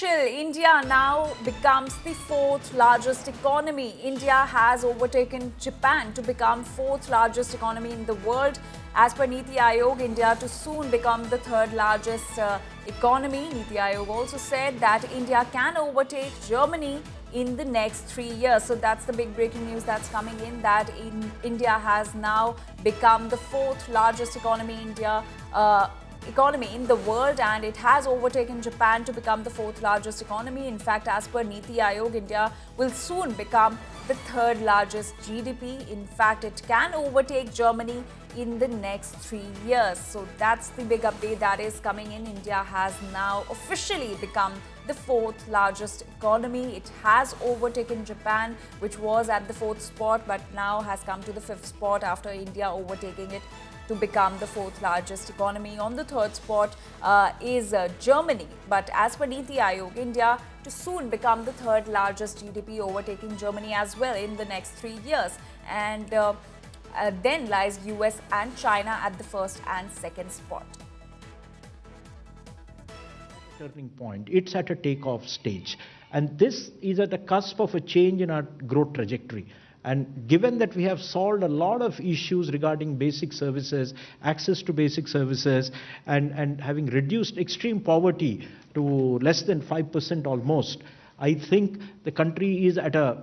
official. India now becomes the fourth largest economy. India has overtaken Japan to become fourth largest economy in the world. As per NITI Aayog, India to soon become the third largest economy. NITI Aayog also said that India can overtake Germany in the next 3 years. So that's the big breaking news that's coming in, that India has now become the fourth largest economy in the world, and it has overtaken Japan to become the fourth largest economy. In fact, as per NITI Aayog, India will soon become the third largest GDP. In fact, it can overtake Germany in the next 3 years. So that's the big update that is coming in. India has now officially become the fourth largest economy. It has overtaken Japan, which was at the fourth spot, but now has come to the fifth spot after India overtaking it to become the fourth largest economy. On the third spot is Germany. But as per NITI Aayog, India to soon become the third largest GDP, overtaking Germany as well in the next 3 years. And then lies US and China at the first and second spot. Turning point. It's at a takeoff stage. And this is at the cusp of a change in our growth trajectory. And given that we have solved a lot of issues regarding basic services, access to basic services, and having reduced extreme poverty to less than 5% almost, I think the country is at a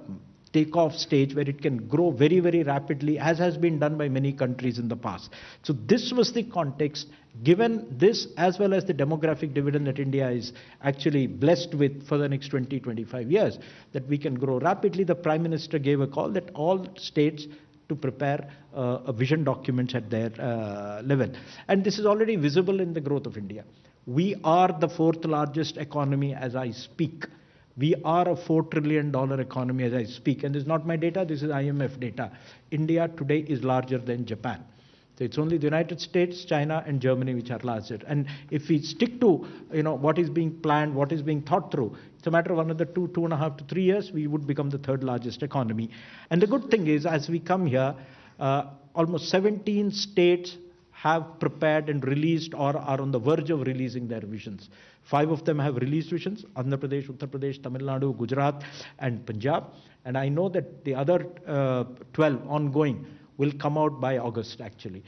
takeoff stage where it can grow very, very rapidly, as has been done by many countries in the past. So this was the context. Given this, as well as the demographic dividend that India is actually blessed with for the next 20-25 years, that we can grow rapidly, the Prime Minister gave a call that all states to prepare a vision document at their level. And this is already visible in the growth of India. We are the fourth largest economy as I speak. We are a $4 trillion economy as I speak. And this is not my data, this is IMF data. India today is larger than Japan. So it's only the United States, China, and Germany which are larger. And if we stick to what is being planned, what is being thought through, it's a matter of another 2.5 to 3 years, we would become the third largest economy. And the good thing is, as we come here, almost 17 states have prepared and released or are on the verge of releasing their visions. 5 of them have released visions: Andhra Pradesh, Uttar Pradesh, Tamil Nadu, Gujarat, and Punjab. And I know that the other 12 ongoing will come out by August, actually.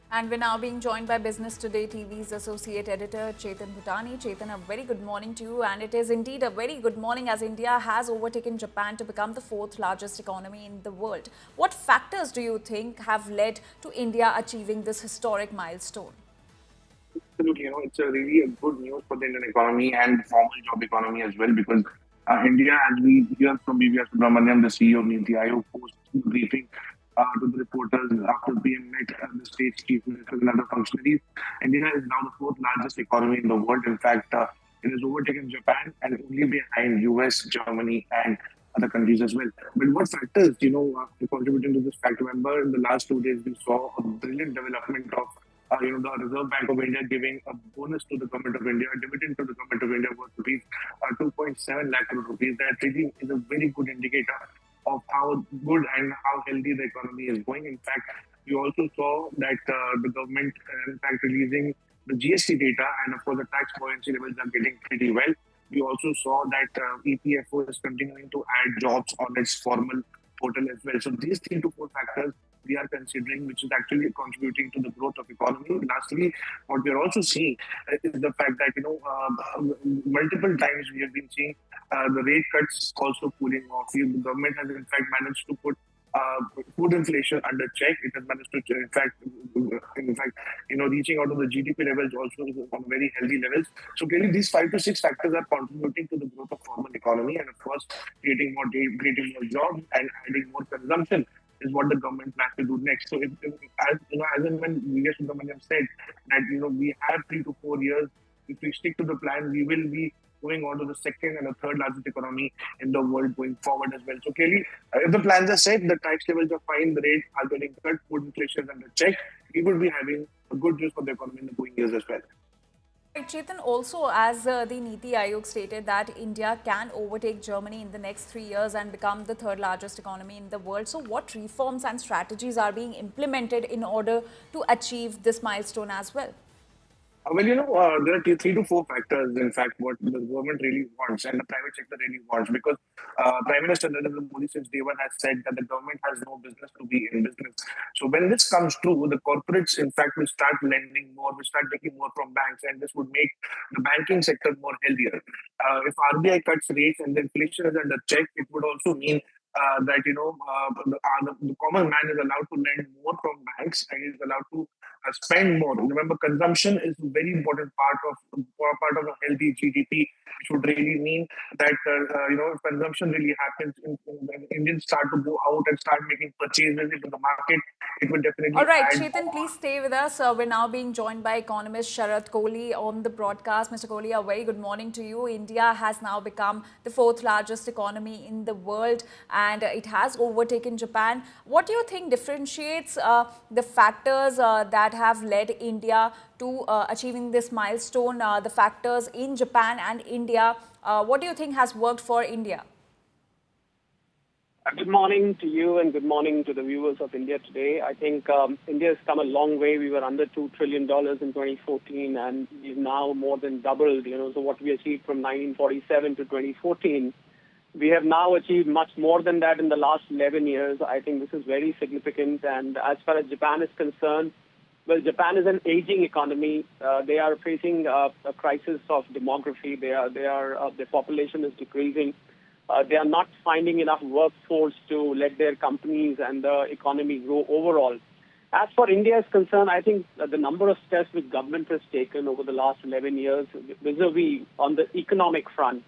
And we're now being joined by Business Today TV's Associate Editor, Chetan Bhutani. Chetan, a very good morning to you. And it is indeed a very good morning, as India has overtaken Japan to become the fourth largest economy in the world. What factors do you think have led to India achieving this historic milestone? Absolutely, it's a really a good news for the Indian economy and formal job economy as well, because India, as we hear from BVS Subramaniam, the CEO of NITI Aayog, post briefing to the reporters after PM met the state's chief ministers and other functionaries, India is now the fourth largest economy in the world. In fact, it has overtaken Japan and only behind US, Germany, and other countries as well. But what factors, contributing to this fact? Remember, in the last 2 days, we saw a brilliant development of the Reserve Bank of India giving a bonus to the government of India, a dividend to the government of India worth rupees 2.7 lakh crore rupees. That really is a very good indicator of how good and how healthy the economy is going. In fact, we also saw that the government, in fact, releasing the GST data, and of course the tax buoyancy levels are getting pretty well. We also saw that EPFO is continuing to add jobs on its formal portal as well. So these 3 to 4 factors we are considering, which is actually contributing to the growth of economy. Lastly, what we are also seeing is the fact that multiple times we have been seeing the rate cuts also cooling off. The government has in fact managed to put food inflation under check. It has managed to, in fact, reaching out to the GDP levels also on very healthy levels. So clearly, these 5 to 6 factors are contributing to the growth of formal economy, and of course, creating more jobs and adding more consumption is what the government plans to do next. So, as and when V.S. Subramaniam said that we have 3 to 4 years. If we stick to the plan, we will be going on to the second and the third largest economy in the world going forward as well. So clearly, if the plans are set, the tax levels are fine, the rates are getting cut, food inflation is under check, we will be having a good news for the economy in the going years as well. Chetan, also as the NITI Aayog stated that India can overtake Germany in the next 3 years and become the third largest economy in the world. So what reforms and strategies are being implemented in order to achieve this milestone as well? There are 3 to 4 factors, in fact, what the government really wants and the private sector really wants. Because Prime Minister Narendra Modi, since day one, has said that the government has no business to be in business. So when this comes true, the corporates, in fact, will start lending more, will start taking more from banks, and this would make the banking sector more healthier. If RBI cuts rates and the inflation is under check, it would also mean that the common man is allowed to lend more from banks and is allowed to spend more. Remember, consumption is a very important part of a healthy GDP, which would really mean that if consumption really happens, when Indians start to go out and start making purchases into the market, it will All definitely right, add. Chetan, please stay with us. We're now being joined by economist Sharath Kohli on the broadcast. Mr. Kohli, a very good morning to you. India has now become the fourth largest economy in the world and it has overtaken Japan. What do you think differentiates the factors that have led India to achieving this milestone, the factors in Japan and India? What do you think has worked for India? Good morning to you and good morning to the viewers of India Today. I think India has come a long way. We were under $2 trillion in 2014 and we've now more than doubled, so what we achieved from 1947 to 2014. We have now achieved much more than that in the last 11 years. I think this is very significant. And as far as Japan is concerned, well, Japan is an aging economy. They are facing a crisis of demography. Their population is decreasing. They are not finding enough workforce to let their companies and the economy grow overall. As for India is concerned, I think the number of steps which government has taken over the last 11 years vis-a-vis on the economic front,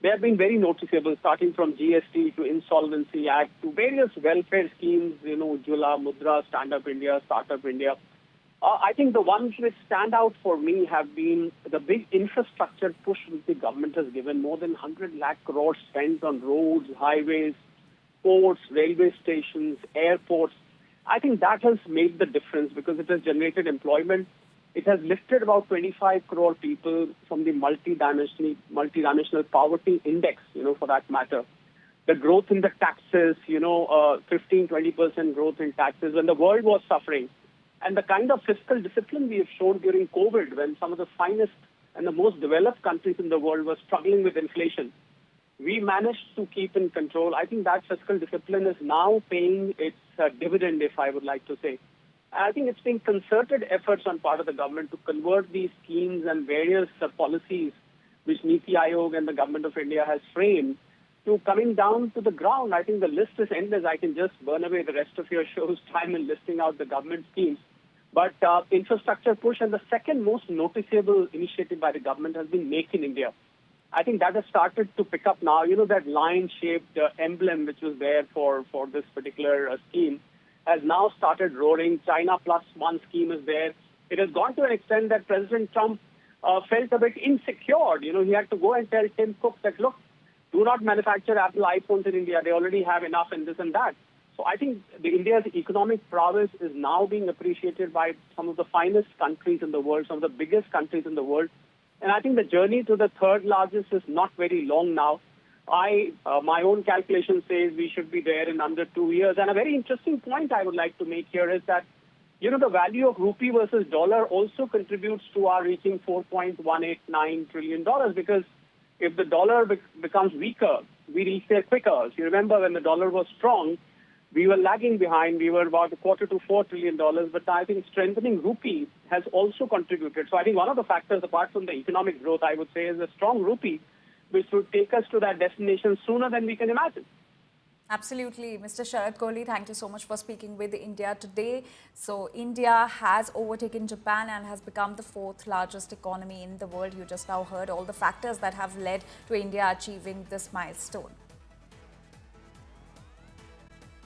they have been very noticeable, starting from GST to Insolvency Act to various welfare schemes, Ujjwala, Mudra, Stand Up India, Startup India. I think the ones which stand out for me have been the big infrastructure push which the government has given, more than 100 lakh crores spent on roads, highways, ports, railway stations, airports. I think that has made the difference because it has generated employment. It has lifted about 25 crore people from the multidimensional poverty index, for that matter. The growth in the taxes, 15-20% growth in taxes when the world was suffering. And the kind of fiscal discipline we have shown during COVID, when some of the finest and the most developed countries in the world were struggling with inflation, we managed to keep in control. I think that fiscal discipline is now paying its dividend, if I would like to say. I think it's been concerted efforts on part of the government to convert these schemes and various policies which NITI Aayog and the government of India has framed to coming down to the ground. I think the list is endless. I can just burn away the rest of your show's time in listing out the government schemes. But infrastructure push, and the second most noticeable initiative by the government has been Make in India. I think that has started to pick up now. That lion-shaped emblem which was there for this particular scheme has now started roaring. China Plus One scheme is there. It has gone to an extent that President Trump felt a bit insecure. He had to go and tell Tim Cook that, look, do not manufacture Apple iPhones in India. They already have enough and this and that. So I think India's economic prowess is now being appreciated by some of the finest countries in the world, some of the biggest countries in the world. And I think the journey to the third largest is not very long now. My own calculation says we should be there in under 2 years. And a very interesting point I would like to make here is that, the value of rupee versus dollar also contributes to our reaching $4.189 trillion because if the dollar becomes weaker, we reach there quicker. So you remember when the dollar was strong, we were lagging behind. We were about $2.25 to $4 trillion. But I think strengthening rupee has also contributed. So I think one of the factors, apart from the economic growth, I would say, is a strong rupee, which would take us to that destination sooner than we can imagine. Absolutely. Mr. Sharath Kohli, thank you so much for speaking with India Today. So India has overtaken Japan and has become the fourth largest economy in the world. You just now heard all the factors that have led to India achieving this milestone.